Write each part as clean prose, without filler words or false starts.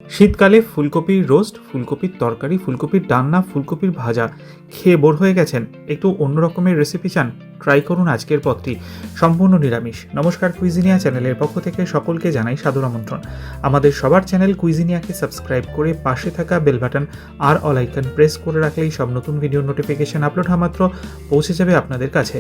শীতকালে ফুলকপির রোস্ট, ফুলকপির তরকারি, ফুলকপির ডালনা, ফুলকপির ভাজা খেয়ে বোর হয়ে গেছেন? একটু অন্য রকমের রেসিপি চান? ট্রাই করুন আজকের পদটি, সম্পূর্ণ নিরামিষ। নমস্কার, কুইজিনিয়া চ্যানেলের পক্ষ থেকে সকলকে জানাই সাদর আমন্ত্রণ। আমাদের সবার চ্যানেল কুইজিনিয়াকে সাবস্ক্রাইব করে পাশে থাকা বেল বাটন আর অল আইকন প্রেস করে রাখলেই সব নতুন ভিডিও নোটিফিকেশন আপলোড হওয়া মাত্র পৌঁছে যাবে আপনাদের কাছে।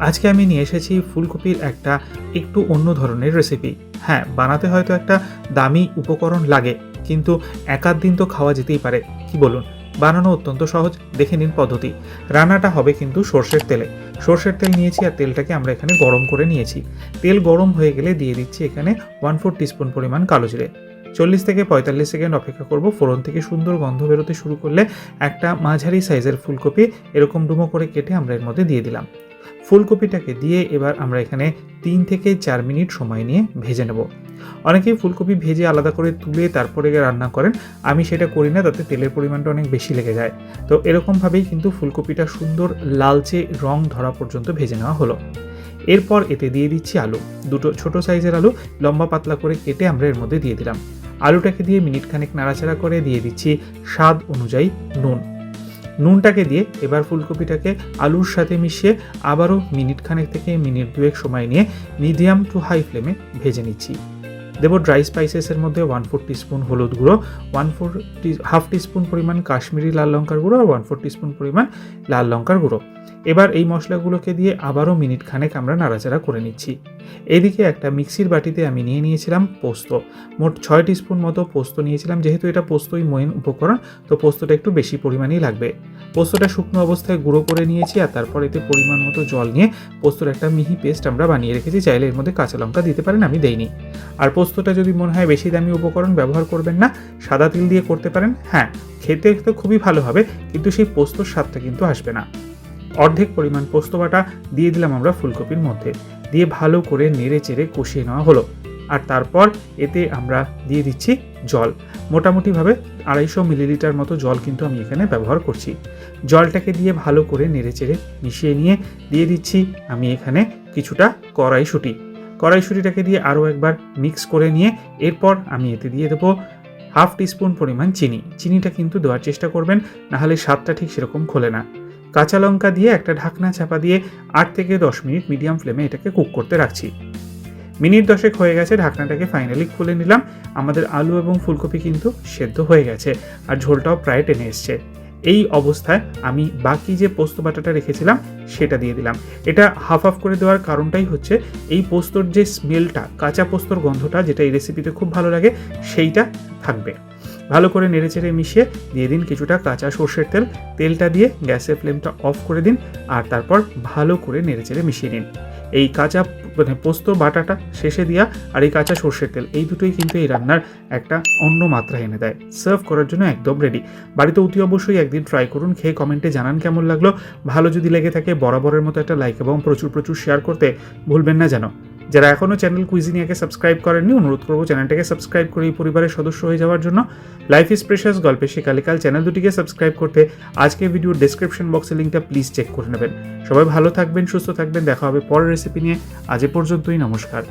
আজকে আমি নিয়ে এসেছি ফুলকপির একটা একটু অন্য ধরনের রেসিপি। হ্যাঁ, বানাতে হয়তো একটা দামি উপকরণ লাগে, কিন্তু এক আধ দিন তো খাওয়া যেতেই পারে, কি বলুন? বানানো অত্যন্ত সহজ, দেখে নিন পদ্ধতি। রান্নাটা হবে কিন্তু সর্ষের তেলে। সর্ষের তেল নিয়েছি আর তেলটাকে আমরা এখানে গরম করে নিয়েছি। তেল গরম হয়ে গেলে দিয়ে দিচ্ছি এখানে 1/4 টিস্পুন পরিমাণ কালো জিরে। 40 থেকে 45 সেকেন্ড অপেক্ষা করব। ফোড়ন থেকে সুন্দর গন্ধ বেরোতে শুরু করলে একটা মাঝারি সাইজের ফুলকপি এরকম ডুমো করে কেটে আমরা এর মধ্যে দিয়ে দিলাম। ফুলকপিটাকে দিয়ে এবার আমরা এখানে 3 থেকে 4 মিনিট সময় নিয়ে ভেজে নেব। অনেকেই ফুলকপি ভেজে আলাদা করে তুলে তারপরে রান্না করেন, আমি সেটা করি না, তাতে তেলের পরিমাণটা অনেক বেশি লেগে যায়। তো এরকমভাবেই কিন্তু ফুলকপিটা সুন্দর লালচে রং ধরা পর্যন্ত ভেজে নেওয়া হলো। এরপর এতে দিয়ে দিচ্ছি আলু, দুটো ছোট সাইজের আলু লম্বা পাতলা করে কেটে আমরা এর মধ্যে দিয়ে দিলাম। আলুটাকে দিয়ে মিনিট খানেক নাড়াচাড়া করে দিয়ে দিচ্ছি স্বাদ অনুযায়ী নুন। নুনটাকে দিয়ে এবার ফুলকপিটাকে আলুর সাথে মিশিয়ে আবারও মিনিট খানেক থেকে মিনিট দুয়েক সময় নিয়ে মিডিয়াম টু হাই ফ্লেমে ভেজে নিচ্ছি। দেবো ড্রাই স্পাইসেসের মধ্যে 1/4 টিস্পুন হলুদ গুঁড়ো, হাফ টিস্পুন পরিমাণ কাশ্মীরি লাল লঙ্কার গুঁড়ো আর 1/4 টিস্পুন পরিমাণ লাল লঙ্কার গুঁড়ো। এবার এই মশলাগুলোকে দিয়ে আবারও মিনিট খানেক আমরা নাড়াচাড়া করে নিচ্ছি। এদিকে একটা মিক্সির বাটিতে আমি নিয়ে নিয়েছিলাম পোস্ত, মোট 6 টিস্পুন মতো পোস্ত নিয়েছিলাম। যেহেতু এটা পোস্তই মেইন উপকরণ, তো পোস্তটা একটু বেশি পরিমাণেই লাগবে। পোস্তটা শুকনো অবস্থায় গুঁড়ো করে নিয়েছি আর তারপর এতে পরিমাণ মতো জল নিয়ে পোস্তর একটা মিহি পেস্ট আমরা বানিয়ে রেখেছি। চাইলে এর মধ্যে কাঁচা লঙ্কা দিতে পারেন, আমি দেইনি। আর পোস্তটা যদি মনে হয় বেশি দামি উপকরণ ব্যবহার করবেন না, সাদা তিল দিয়ে করতে পারেন। হ্যাঁ, খেতে তো খুবই ভালো হবে, কিন্তু সেই পোস্তর স্বাদটা কিন্তু আসবে না। অর্ধেক পরিমাণ পোস্ত বাটা দিয়ে দিলাম আমরা ফুলকপির মধ্যে, দিয়ে ভালো করে নেড়ে চেড়ে কষিয়ে নেওয়া হলো। আর তারপর এতে আমরা দিয়ে দিচ্ছি জল, মোটামুটিভাবে 250 মিলিলিটার মতো জল কিন্তু আমি এখানে ব্যবহার করছি। জলটাকে দিয়ে ভালো করে নেড়ে চেড়ে মিশিয়ে নিয়ে দিয়ে দিচ্ছি আমি এখানে কিছুটা কড়াইশুঁটিটাকে দিয়ে আরও একবার মিক্স করে নিয়ে এরপর আমি এতে দিয়ে দেবো হাফ টিস্পুন পরিমাণ চিনিটা কিন্তু দেওয়ার চেষ্টা করবেন, নাহলে স্বাদটা ঠিক সেরকম খোলে না। কাঁচা লঙ্কা দিয়ে একটা ঢাকনা চাপা দিয়ে 8 থেকে 10 মিনিট মিডিয়াম ফ্লেমে এটাকে কুক করতে রাখছি। মিনিট 10 হয়ে গেছে, ঢাকনাটাকে ফাইনালি খুলে নিলাম। আমাদের আলু এবং ফুলকপি কিন্তু সেদ্ধ হয়ে গেছে আর ঝোলটাও প্রায় টেনে এসছে। এই অবস্থায় আমি বাকি যে পোস্ত বাটাটা রেখেছিলাম সেটা দিয়ে দিলাম। এটা হাফ হাফ করে দেওয়ার কারণটাই হচ্ছে এই পোস্তর যে স্মেলটা, কাঁচা পোস্তর গন্ধটা যেটা এই রেসিপিতে খুব ভালো লাগে, সেইটা থাকবে। ভালো করে নেড়েচেড়ে মিশিয়ে দিয়ে দিন কিছুটা কাঁচা সর্ষের তেল। তেলটা দিয়ে গ্যাসের ফ্লেমটা অফ করে দিন আর তারপর ভালো করে নেড়েচেড়ে মিশিয়ে নিন। এই কাঁচা পোস্ত বাটাটা শেষে দেওয়া আর এই কাঁচা সর্ষের তেল, এই দুটোই কিন্তু এই রান্নার একটা অন্য মাত্রা এনে দেয়। সার্ভ করার জন্য একদম রেডি। বাড়িতে অতি অবশ্যই একদিন ট্রাই করুন, খেয়ে কমেন্টে জানান কেমন লাগলো। ভালো যদি লেগে থাকে বরাবরের মতো একটা লাইক এবং প্রচুর শেয়ার করতে ভুলবেন না যেন। যারা এখনও চ্যানেল কুইজিনিয়াকে সাবস্ক্রাইব করেননি, অনুরোধ করবো চ্যানেলটাকে সাবস্ক্রাইব করে এই পরিবারের সদস্য হয়ে যাওয়ার জন্য। লাইফ ইজ প্রেশাস গল্পে শেখালিকাল চ্যানেল দুটিকে সাবস্ক্রাইব করতে আজকে ভিডিওর ডেসক্রিপশন বক্সের লিঙ্কটা প্লিজ চেক করে নেবেন। সবাই ভালো থাকবেন, সুস্থ থাকবেন, দেখা হবে পরের রেসিপি নিয়ে। আজ এ পর্যন্তই, নমস্কার।